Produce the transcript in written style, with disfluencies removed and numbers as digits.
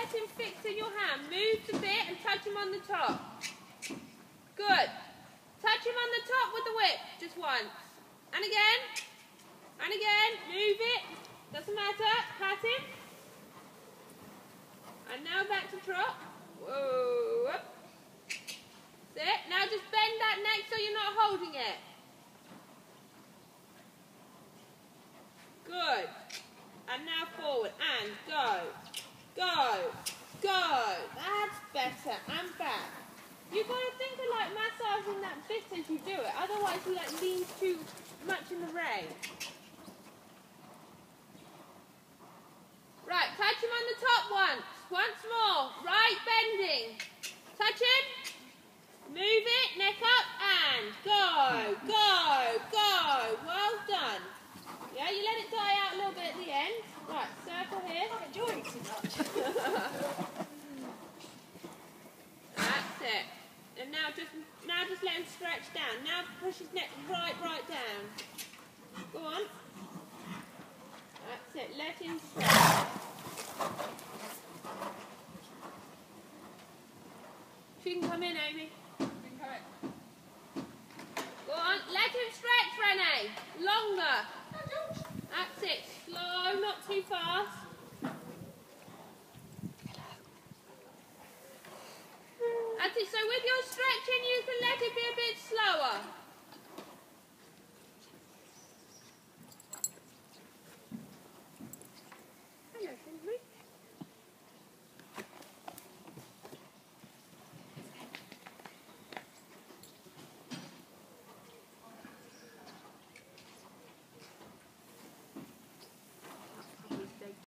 let him fix in your hand. Move the bit and touch him on the top. Good. Touch him on the top with the whip. Just once. And again. And again. Move it. Doesn't matter. Pat him. And now back to trot. Whoa. Up. Sit. Now just bend that neck so you're not holding it. Good. And now forward. And go. Go. Go. That's better. And back. You've got to think of like massaging that bit as you do it. Otherwise you like lean too much in the rein. Right. Touch him on the top once. Once more. Right bending. Touch him. Move it. Neck up. And go. Go. Go. Well done. Yeah, you let it die out a little bit at the end. Right, circle here. I'm enjoying it too much. That's it. And now just let him stretch down. Now push his neck right down. Go on. That's it. Let him stretch. She can come in, Amy. Go on. Let him stretch, Renee. Longer. That's it. Slow, not too fast.